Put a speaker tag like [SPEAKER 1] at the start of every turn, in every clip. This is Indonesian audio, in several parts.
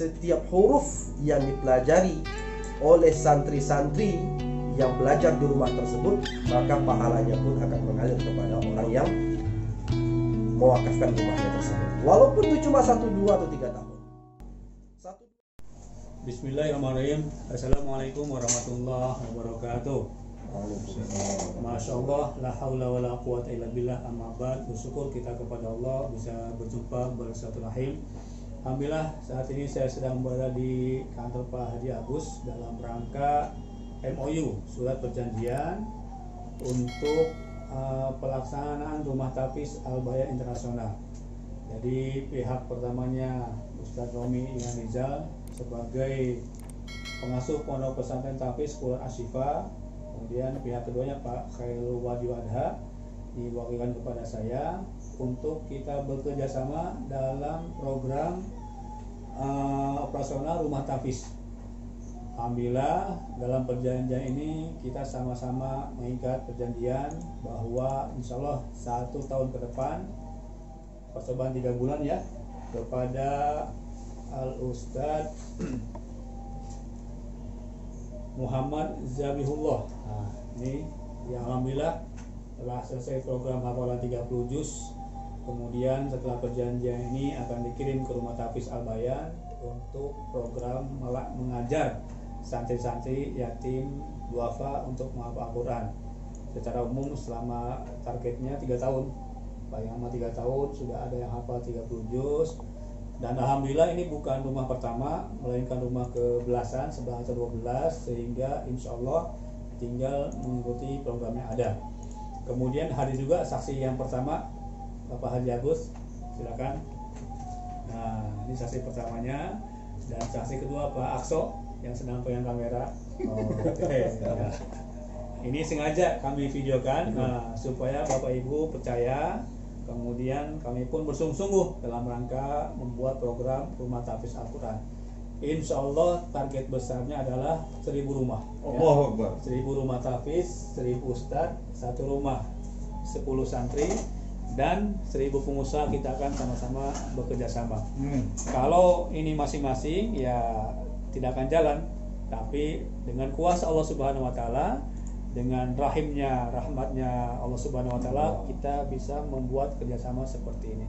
[SPEAKER 1] setiap huruf yang dipelajari oleh santri-santri yang belajar di rumah tersebut, maka pahalanya pun akan mengalir kepada orang yang mewakafkan rumahnya tersebut, walaupun itu cuma 1, 2, atau 3 tahun.
[SPEAKER 2] Bismillahirrahmanirrahim. Assalamualaikum warahmatullahi wabarakatuh. Masya Allah, la haula wa la quwata illa billah, amma ba'd. Bersyukur kita kepada Allah bisa berjumpa bersilaturahim. Alhamdulillah saat ini saya sedang berada di kantor Pak Haji Agus dalam rangka MOU, surat perjanjian untuk pelaksanaan Rumah Tahfiz Al-Bayan Internasional. Jadi pihak pertamanya Ustadz Romi Iman Rizal sebagai pengasuh Pondok Pesantren Tahfiz Quran Asyifa, kemudian pihak keduanya Pak Khairul Wadi Wadha diwakilkan kepada saya untuk kita bekerja sama dalam program operasional Rumah Tahfiz. Alhamdulillah dalam perjanjian ini kita sama-sama mengikat perjanjian bahwa insya Allah 1 tahun ke depan, percobaan 3 bulan ya, kepada Al-Ustadz Muhammad Zabihullah. Nah, ini yang alhamdulillah telah selesai program hafalan 30 juz. Kemudian setelah perjanjian ini akan dikirim ke Rumah Tahfiz Al-Bayan untuk program mengajar santri-santri yatim duafa untuk menghafal Al-Quran. Secara umum selama targetnya 3 tahun, paling lama 3 tahun sudah ada yang hafal 30 juz. Dan alhamdulillah ini bukan rumah pertama, melainkan rumah ke-belasan, 11 atau 12, sehingga insya Allah tinggal mengikuti program yang ada. Kemudian hadir juga saksi yang pertama, Bapak Haji Agus, silakan. Nah, ini saksi pertamanya, dan saksi kedua Pak Akso yang sedang pegang kamera. Ya. Ini sengaja kami videokan supaya Bapak Ibu percaya. Kemudian kami pun bersungguh-sungguh dalam rangka membuat program Rumah Tahfiz Al-Quran. Insya Allah target besarnya adalah 1000 rumah.
[SPEAKER 1] Allahu Akbar.
[SPEAKER 2] 1000 rumah tahfiz, 1000 ustadz, 1 rumah 10 santri, dan 1000 pengusaha kita akan sama-sama bekerja sama. Kalau ini masing-masing ya tidak akan jalan, tapi dengan kuasa Allah Subhanahu Wa Taala, dengan rahimnya, rahmatnya Allah Subhanahu Wa Taala, kita bisa membuat kerjasama seperti ini.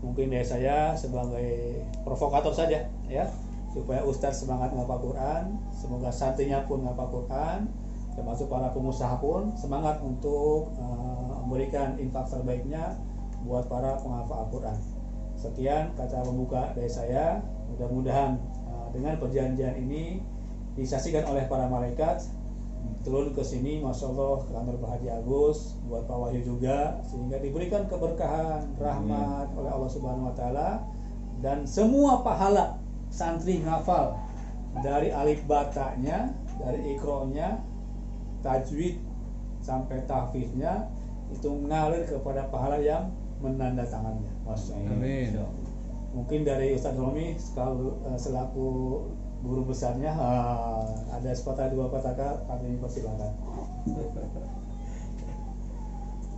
[SPEAKER 2] Mungkin dari saya sebagai provokator saja ya, supaya ustadz semangat menghafal Quran, semoga santrinya pun menghafal Quran, termasuk para pengusaha pun semangat untuk memberikan infak terbaiknya buat para penghafal Al-Quran. Sekian kata pembuka dari saya. Mudah-mudahan dengan perjanjian ini disaksikan oleh para malaikat turun ke sini, masya Allah, ke kantor Pak Haji Agus, buat Pak Wahyu juga, sehingga diberikan keberkahan, rahmat oleh Allah Subhanahu Wa Taala, dan semua pahala santri ngafal dari alif batanya, dari ikronya, tajwid sampai tahfiznya, itu mengalir kepada pahala yang menandatangannya. Masya Allah.
[SPEAKER 3] Amin.
[SPEAKER 2] Mungkin dari Ustadz Romi selaku guru besarnya ada sepatah dua patah kami persilakan.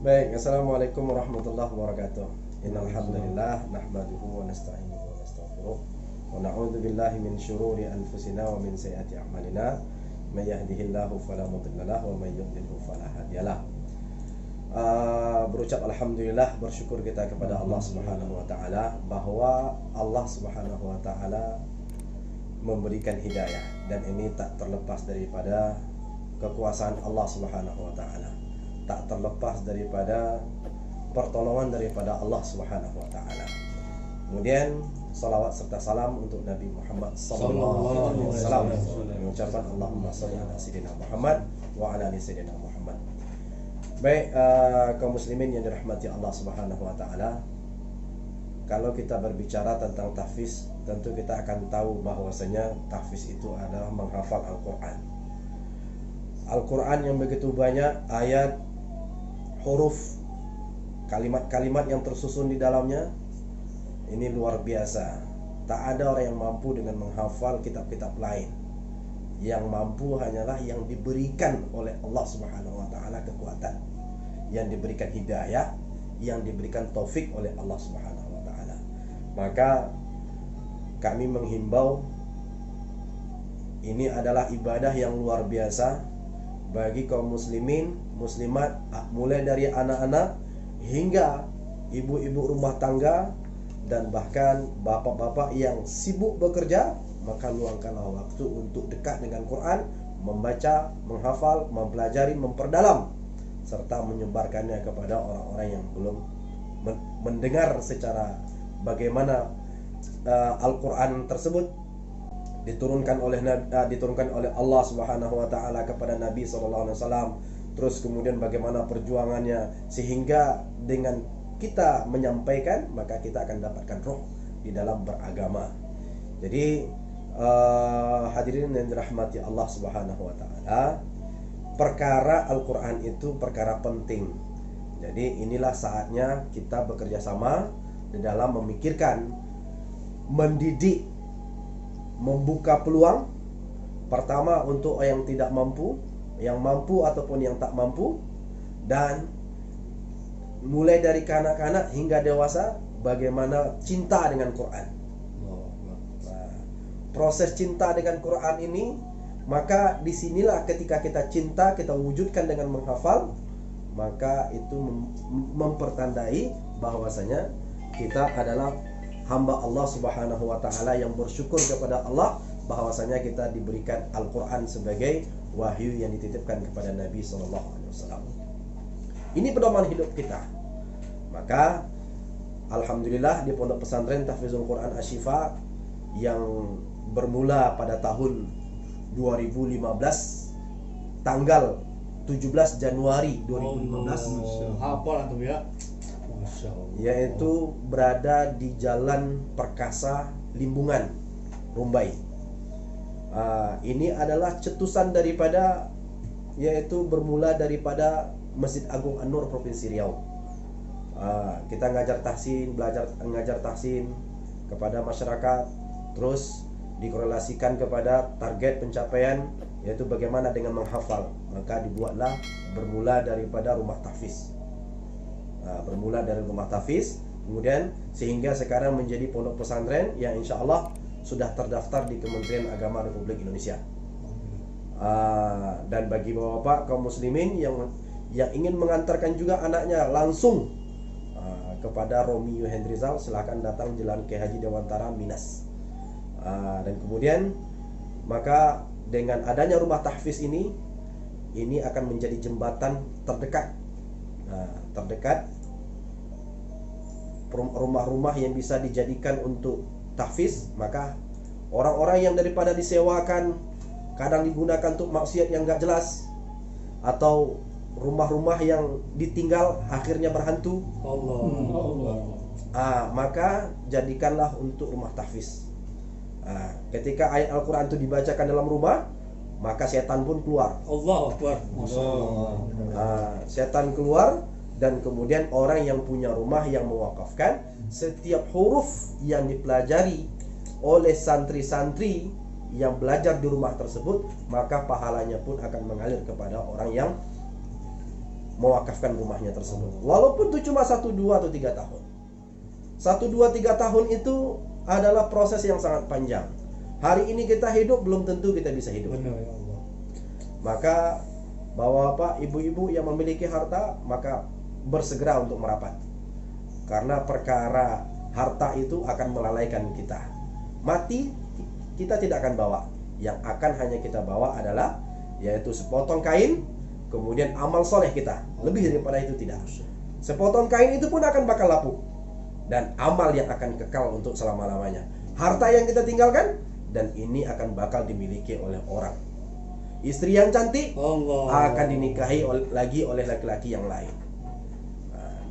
[SPEAKER 1] Baik, assalamualaikum warahmatullahi wabarakatuh. Innal hamdalillah nahmaduhu wa nasta'inuhu wa nastaghfiruh wa na'udzu billahi min syururi anfusina wa min sayyiati a'malina. May yahdihillahu fala mudilla lahu wa may yudlilhu fala hadiyalah. Berucap alhamdulillah, bersyukur kita kepada Allah Subhanahu wa taala bahwa Allah Subhanahu wa taala memberikan hidayah, dan ini tak terlepas daripada kekuasaan Allah Subhanahu wa taala, tak terlepas daripada pertolongan daripada Allah Subhanahu wa taala. Kemudian salawat serta salam untuk Nabi Muhammad sallallahu alaihi wasallam, mengucapkan Allahumma shalli ala sayyidina Muhammad wa ala ali sayyidina Muhammad. Baik, kaum muslimin yang dirahmati Allah Subhanahu wa taala, kalau kita berbicara tentang tahfiz, tentu kita akan tahu bahwasanya tahfiz itu adalah menghafal Al-Quran. Al-Quran yang begitu banyak ayat, huruf, kalimat-kalimat yang tersusun di dalamnya, ini luar biasa. Tak ada orang yang mampu dengan menghafal kitab-kitab lain. Yang mampu hanyalah yang diberikan oleh Allah Subhanahu wa taala kekuatan, yang diberikan hidayah, yang diberikan taufik oleh Allah Subhanahu wa taala. Maka kami menghimbau, ini adalah ibadah yang luar biasa bagi kaum muslimin, muslimat, mulai dari anak-anak hingga ibu-ibu rumah tangga dan bahkan bapak-bapak yang sibuk bekerja. Maka luangkanlah waktu untuk dekat dengan Quran, membaca, menghafal, mempelajari, memperdalam, serta menyebarkannya kepada orang-orang yang belum mendengar secara bagaimana Al-Quran tersebut diturunkan oleh Allah Subhanahu wa taala kepada Nabi sallallahu alaihi wasallam. Terus kemudian bagaimana perjuangannya, sehingga dengan kita menyampaikan maka kita akan dapatkan roh di dalam beragama. Jadi hadirin yang dirahmati Allah Subhanahu wa taala, perkara Al-Quran itu perkara penting. Jadi inilah saatnya kita bekerja sama di dalam memikirkan, mendidik, membuka peluang. Pertama untuk yang tidak mampu, yang mampu ataupun yang tak mampu, dan mulai dari kanak-kanak hingga dewasa bagaimana cinta dengan Quran. Nah, proses cinta dengan Quran ini, maka disinilah ketika kita cinta, kita wujudkan dengan menghafal, maka itu mempertandai bahwasanya kita adalah hamba Allah Subhanahu wa taala yang bersyukur kepada Allah bahwasanya kita diberikan Al-Quran sebagai wahyu yang dititipkan kepada Nabi sallallahu alaihi wasallam. Ini pedoman hidup kita. Maka alhamdulillah di Pondok Pesantren Tahfizul Quran Asy-Syifa yang bermula pada tahun 2015 tanggal 17 Januari 2015,
[SPEAKER 2] hafal antum ya.
[SPEAKER 1] yaitu berada di Jalan Perkasa Limbungan, Rumbai. Ini adalah cetusan daripada, yaitu bermula daripada Masjid Agung An-Nur Provinsi Riau. Kita ngajar tahsin, ngajar tahsin kepada masyarakat, terus dikorelasikan kepada target pencapaian, yaitu bagaimana dengan menghafal. Maka dibuatlah bermula daripada rumah tahfiz. Bermula dari rumah tahfiz, kemudian sehingga sekarang menjadi pondok pesantren yang insya Allah sudah terdaftar di Kementerian Agama Republik Indonesia. Dan bagi bapak-bapak kaum muslimin yang ingin mengantarkan juga anaknya langsung kepada Romi Hendrizal, silahkan datang Jalan Kiai Haji Dewantara, Minas. Dan kemudian maka dengan adanya rumah tahfiz ini akan menjadi jembatan terdekat, rumah-rumah yang bisa dijadikan untuk tahfiz. Maka orang-orang yang daripada disewakan kadang digunakan untuk maksiat yang gak jelas, atau rumah-rumah yang ditinggal akhirnya berhantu, maka jadikanlah untuk rumah tahfiz. Ketika ayat Al-Quran itu dibacakan dalam rumah, maka setan pun keluar.
[SPEAKER 2] Allahu Akbar.
[SPEAKER 1] Setan keluar, dan kemudian orang yang punya rumah yang mewakafkan setiap huruf yang dipelajari oleh santri-santri yang belajar di rumah tersebut, maka pahalanya pun akan mengalir kepada orang yang mewakafkan rumahnya tersebut. Walaupun itu cuma 1, 2, atau 3 tahun. 1, 2, 3 tahun itu adalah proses yang sangat panjang. Hari ini kita hidup, belum tentu kita bisa hidup.
[SPEAKER 2] Benar ya Allah.
[SPEAKER 1] Maka bapak-bapak, ibu-ibu yang memiliki harta, maka bersegera untuk merapat. Karena perkara harta itu akan melalaikan kita. Mati kita tidak akan bawa. Yang akan hanya kita bawa adalah yaitu sepotong kain, kemudian amal soleh kita. Lebih daripada itu tidak. Sepotong kain itu pun akan bakal lapuk, dan amal yang akan kekal untuk selama-lamanya. Harta yang kita tinggalkan, dan ini akan bakal dimiliki oleh orang. Istri yang cantik akan dinikahi lagi oleh laki-laki yang lain.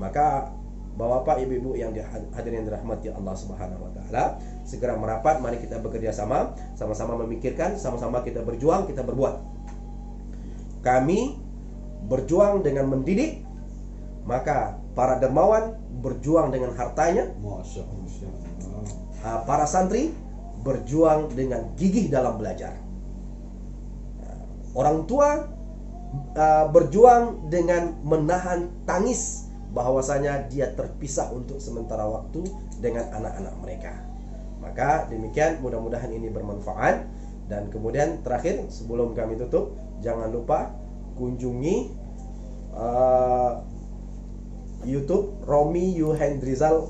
[SPEAKER 1] Maka bapak-bapak, ibu-ibu yang hadirin dirahmati Allah Subhanahu wa taala, segera merapat, mari kita bekerja sama, sama-sama memikirkan, sama-sama kita berjuang, kita berbuat. Kami berjuang dengan mendidik, maka para dermawan berjuang dengan hartanya. Para santri berjuang dengan gigih dalam belajar. Orang tua berjuang dengan menahan tangis bahwasanya dia terpisah untuk sementara waktu dengan anak-anak mereka. Maka demikian, mudah-mudahan ini bermanfaat. Dan kemudian terakhir sebelum kami tutup, jangan lupa kunjungi YouTube Romi Yuhendrizal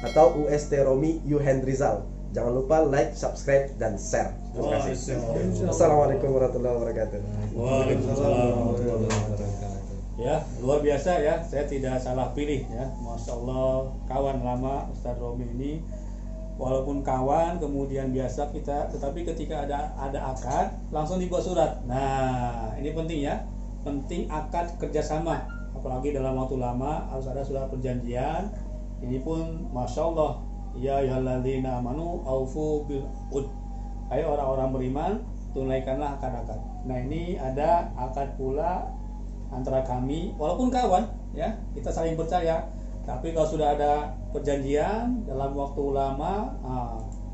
[SPEAKER 1] atau UST Romi Yuhendrizal. Jangan lupa like, subscribe, dan share. Terima kasih. Assalamualaikum warahmatullahi wabarakatuh.
[SPEAKER 2] Waalaikumsalam warahmatullahi wabarakatuh. Ya, luar biasa ya. Saya tidak salah pilih ya. Masya Allah, kawan lama Ustadz Romi ini. Walaupun kawan, kemudian biasa kita, tetapi ketika ada akad, langsung dibuat surat. Nah, ini penting ya. Penting akad kerjasama. Apalagi dalam waktu lama harus ada surat perjanjian. Ini pun Masya Allah. Ya ayyuhalladzina amanu aufu bil uqud. Ayo orang-orang beriman, tunaikanlah akad-akad. Nah, ini ada akad pula antara kami, walaupun kawan ya, kita saling percaya. Tapi kalau sudah ada perjanjian dalam waktu lama,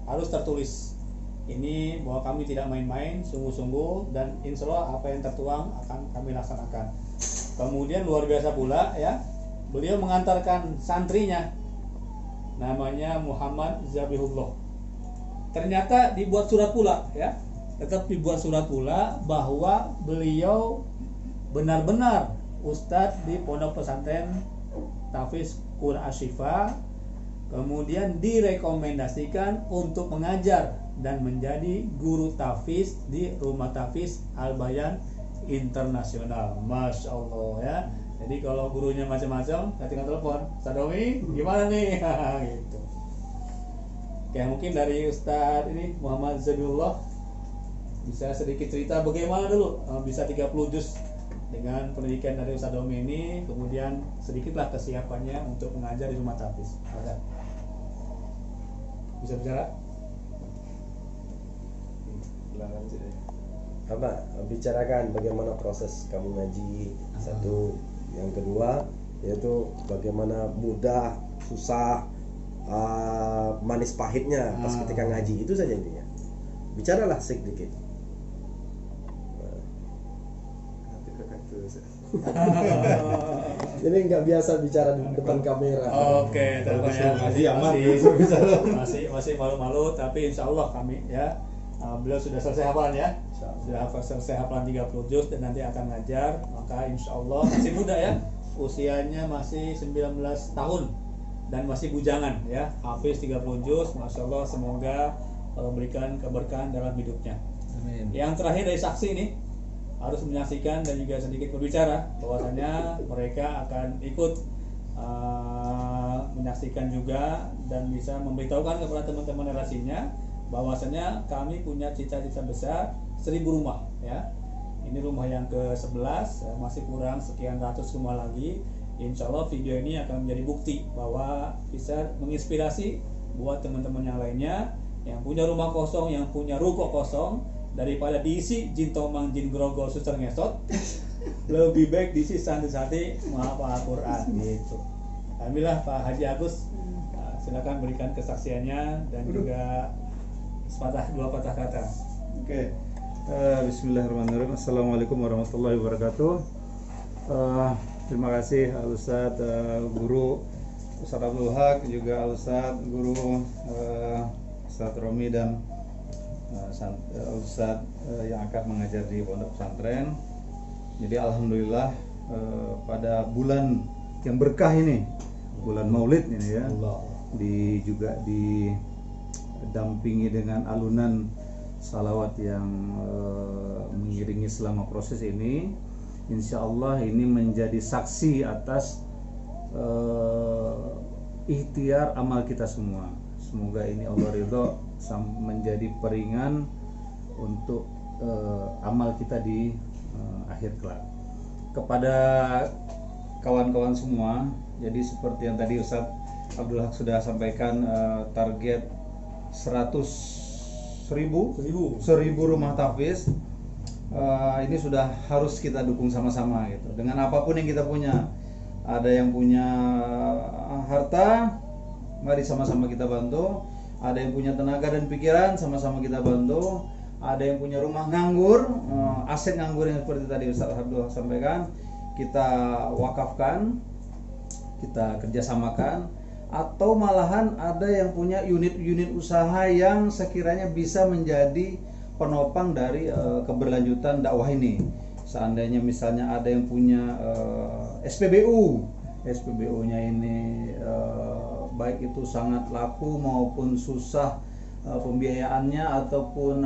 [SPEAKER 2] harus tertulis. Ini bahwa kami tidak main-main, sungguh-sungguh, dan insya Allah apa yang tertuang akan kami laksanakan. Kemudian luar biasa pula ya, beliau mengantarkan santrinya, namanya Muhammad Zabihullah. Ternyata dibuat surat pula ya, tetap dibuat surat pula bahwa beliau benar-benar ustadz di pondok pesantren Tahfiz Quran Ashifa, kemudian direkomendasikan untuk mengajar dan menjadi guru tahfiz di Rumah Tahfiz Al Bayan Internasional. Masya Allah ya. Jadi kalau gurunya macam-macam, saya tinggal telepon, Sadomi gimana nih? Gitu. Oke, mungkin dari Ustadz ini Muhammad Zabihullah bisa sedikit cerita bagaimana dulu bisa 30 juz dengan pendidikan dari Ustadz Domi ini, kemudian sedikitlah kesiapannya untuk mengajar di Rumah Tahfiz. Bisa bicara?
[SPEAKER 1] Apa? Bicarakan bagaimana proses kamu ngaji. Satu, yang kedua yaitu bagaimana mudah, susah, manis pahitnya pas ketika ngaji, itu saja intinya. Bicaralah sedikit. Ini nggak biasa bicara di depan kamera.
[SPEAKER 2] Oke, masih malu-malu, tapi insya Allah kami ya, beliau sudah selesai hafalan ya, sudah selesai hafalan 30 juz dan nanti akan ngajar. Maka insya Allah masih muda ya, usianya masih 19 tahun dan masih bujangan ya, hafiz 30 juz. Masya Allah, semoga memberikan keberkahan dalam hidupnya. Amin. Yang terakhir dari saksi ini harus menyaksikan dan juga sedikit berbicara bahwasanya mereka akan ikut menyaksikan juga dan bisa memberitahukan kepada teman-teman relasinya bahwasanya kami punya cita-cita besar 1000 rumah ya. Ini rumah yang ke-11, masih kurang sekian ratus rumah lagi. Insya Allah video ini akan menjadi bukti bahwa bisa menginspirasi buat teman-teman yang lainnya yang punya rumah kosong, yang punya ruko kosong, daripada diisi jin tomang jin grogol suster ngesot, lebih baik diisi santri-santri menghafal Al-Quran gitu. Alhamdulillah Pak Haji Agus, silakan berikan kesaksiannya dan juga dua patah kata.
[SPEAKER 3] Oke. Bismillahirrahmanirrahim. Assalamualaikum warahmatullahi wabarakatuh. Terima kasih Al-Ustadz Guru Ustadz Abdul Haq, juga Al-Ustadz Guru Ustadz Romi dan Ustadz yang akan mengajar di pondok pesantren. Jadi alhamdulillah pada bulan yang berkah ini, bulan Maulid ini ya, juga didampingi dengan alunan salawat yang mengiringi selama proses ini. Insya Allah ini menjadi saksi atas ikhtiar amal kita semua. Semoga ini Allah ridho menjadi peringan untuk amal kita di akhir kelak. Kepada kawan-kawan semua, jadi seperti yang tadi Ustadz Abdul Haq sudah sampaikan, target 100.000 rumah tahfiz. Ini sudah harus kita dukung sama-sama gitu. Dengan apapun yang kita punya, ada yang punya harta, mari sama-sama kita bantu. Ada yang punya tenaga dan pikiran, sama-sama kita bantu. Ada yang punya rumah nganggur, aset nganggur yang seperti tadi Ustaz Abdul sampaikan, kita wakafkan, kita kerjasamakan. atau malahan ada yang punya unit-unit usaha yang sekiranya bisa menjadi penopang dari keberlanjutan dakwah ini. Seandainya misalnya ada yang punya SPBU-nya ini baik itu sangat laku maupun susah pembiayaannya ataupun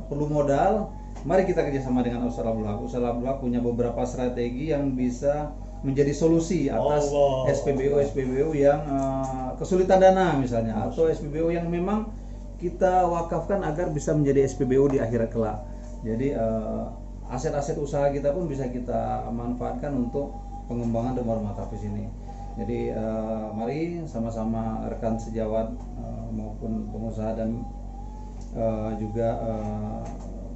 [SPEAKER 3] perlu modal, mari kita kerjasama dengan Ustaz Abdul Haq. Ustaz Abdul Haq punya beberapa strategi yang bisa menjadi solusi atas SPBU yang kesulitan dana misalnya, atau SPBU yang memang kita wakafkan agar bisa menjadi SPBU di akhirat kelak. Jadi aset-aset usaha kita pun bisa kita manfaatkan untuk pengembangan Darul Ma'arif Tahfiz ini. Jadi mari sama-sama rekan sejawat maupun pengusaha dan juga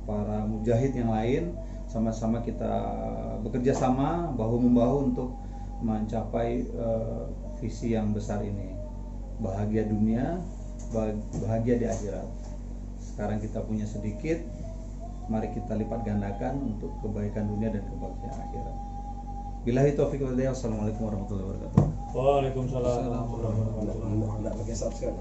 [SPEAKER 3] para mujahid yang lain, sama-sama kita bekerja sama bahu-membahu untuk mencapai visi yang besar ini. Bahagia dunia, bahagia di akhirat. Sekarang kita punya sedikit, mari kita lipat gandakan untuk kebaikan dunia dan kebahagiaan akhirat. Billahi taufiq wal hidayah. Assalamualaikum warahmatullahi wabarakatuh.
[SPEAKER 2] Waalaikumsalam warahmatullahi wabarakatuh.
[SPEAKER 1] Nggak pakai subscribe.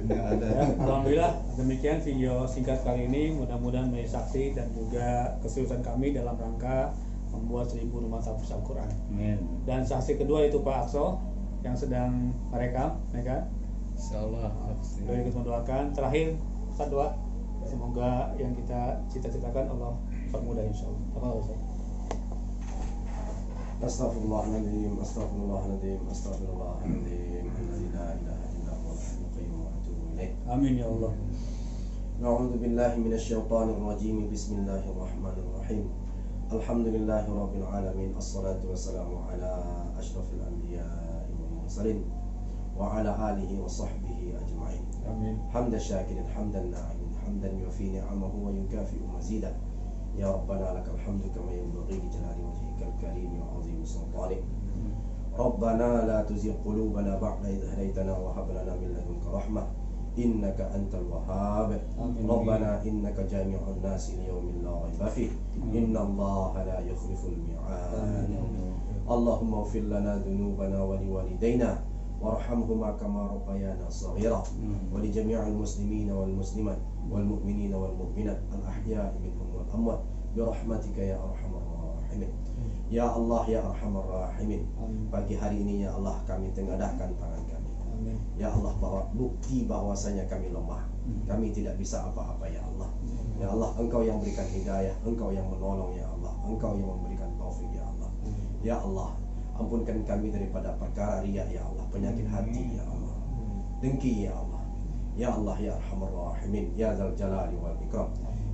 [SPEAKER 3] Nggak ada.
[SPEAKER 2] Ya, alhamdulillah demikian video singkat kali ini, mudah-mudahan menjadi saksi dan juga keseriusan kami dalam rangka membuat 1000 rumah tahfiz Al-Quran.
[SPEAKER 3] Amin.
[SPEAKER 2] Dan saksi kedua itu Pak Akso yang sedang merekam, ya kan?
[SPEAKER 4] Insyaallah.
[SPEAKER 2] Doa ikut mendoakan. Terakhir Ustaz doa, semoga yang kita cita-citakan Allah permudah insyaallah. Apa Ustaz?
[SPEAKER 1] Astaghfirullahaladzim, astaghfirullahaladzim, astaghfirullahaladzim, alladzi la ilaha illa huwal hayyul qayyum wa atubu ilaih.
[SPEAKER 2] Amin ya Allah.
[SPEAKER 1] A'udzu billahi minasy syaithanir rajim. Bismillahirrahmanirrahim. Alhamdulillahi rabbil alamin. Assalatu wassalamu ala asyrafil anbiya'i wal mursalin wa ala alihi wa sahbihi ajma'in.
[SPEAKER 2] Amin.
[SPEAKER 1] Hamdan syakirin, hamdan na'imin, hamdan yufi ni'amahu wa yukafi'u mazidah. Ya Rabbana lakal hamdu kama yanbaghi li jalali wajhikal karim wa 'azimi sultanik. Rabbana la tuzigh qulubana ba'da idh hadaytana wa hab lana min ladunka rahmah innaka antal wahhab. Rabbana innaka jami'un nasi li yawmin la rayba fihi innallaha la yukhliful mi'ad. Allahumma ighfir lana dhunubana wa liwalidayna warhamhuma kama rabbayana shaghira wa li jami'il muslimina wal muslimat wal mu'minina wal mu'minat al ahya'i minhum wal amwat bi rahmatika ya arhamar rahimin. Ya Allah ya arhamar rahimin, pagi hari ini ya Allah kami tengadahkan tangan kami.
[SPEAKER 2] Amin.
[SPEAKER 1] Ya Allah, bahwa bukti bahwasanya kami lemah, kami tidak bisa apa-apa ya Allah. Ya Allah, Engkau yang berikan hidayah, Engkau yang menolong ya Allah, Engkau yang memberikan taufik ya Allah. Ya Allah, ampunkan kami daripada perkara riya ya Allah, penyakit hati ya Allah, dengki ya Allah. Ya Allah ya arhamar rahimin, ya dzal jalali wal ikram.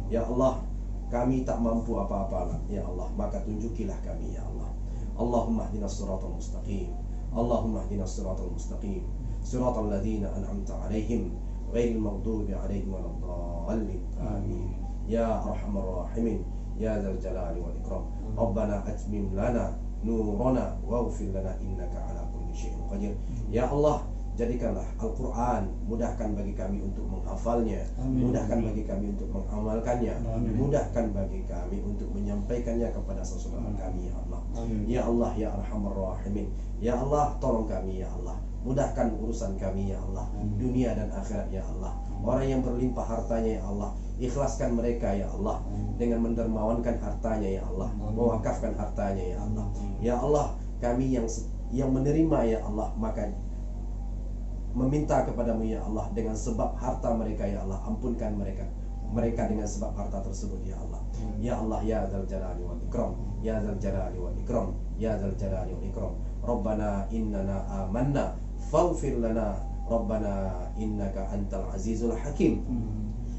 [SPEAKER 1] Ya Allah, kami tak mampu apa-apa ya Allah, maka tunjukilah kami ya Allah. Allahumma ihdinas siratal mustaqim, Allahumma ihdinas siratal mustaqim, siratal ladzina an'amta 'alaihim ghairil maghdubi 'alaihim waladdallin. Amin. Ya arhamar rahimin, ya dzal jalali wal ikram. Rabbana atmim lana nurana waghfir lana innaka 'ala kulli syai'in qadir. Ya Allah, jadikanlah Al-Quran mudahkan bagi kami untuk menghafalnya, mudahkan bagi kami untuk mengamalkannya, mudahkan bagi kami untuk menyampaikannya kepada saudara kami ya Allah. Ya Allah ya arhamar rahimin, ya Allah tolong kami ya Allah, mudahkan urusan kami ya Allah, dunia dan akhirat ya Allah. Orang yang berlimpah hartanya ya Allah, ikhlaskan mereka ya Allah, dengan mendermawankan hartanya ya Allah, mewakafkan hartanya ya Allah. Ya Allah, kami yang menerima ya Allah, maka meminta kepadamu ya Allah dengan sebab harta mereka ya Allah, ampunkan mereka dengan sebab harta tersebut ya Allah. Ya Allah ya dzal jalali wal ikram, ya dzal jalali wal ikram, ya dzal jalali wal ikram. Rabbana innana amanna faghfir lana, Rabbana innaka antal azizul hakim,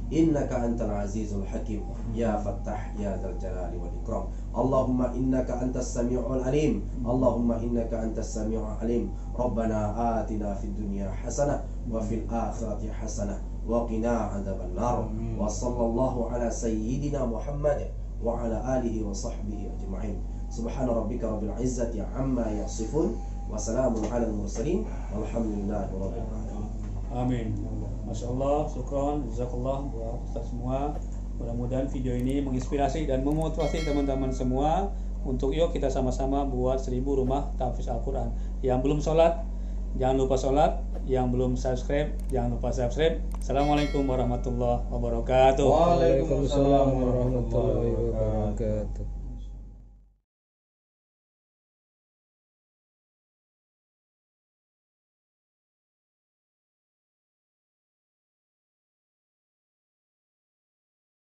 [SPEAKER 1] innaka antal azizul hakim, ya Fattah ya dzal jalali wal ikram. Allahumma innaka antas sami'ul alim, Allahumma innaka antas sami'ul alim. Rabbana atina fid dunya hasanah wa fil akhirati hasanah wa qina adzaban nar. Wa sallallahu ala sayyidina Muhammad wa ala alihi wa sahbihi ajma'in. Subhana rabbika rabbil izzati amma yasifun wa salamun alal mursalin walhamdulillahi rabbil alamin.
[SPEAKER 2] Amin. Masya Allah, syukron, jazakallah buat Ustaz semua. Mudah-mudahan video ini menginspirasi dan memotivasi teman-teman semua untuk yuk kita sama-sama buat 1000 rumah tahfiz Al-Quran. Yang belum sholat, jangan lupa sholat. Yang belum subscribe, jangan lupa subscribe. Assalamualaikum warahmatullahi wabarakatuh.
[SPEAKER 3] Waalaikumsalam
[SPEAKER 4] warahmatullahi wabarakatuh.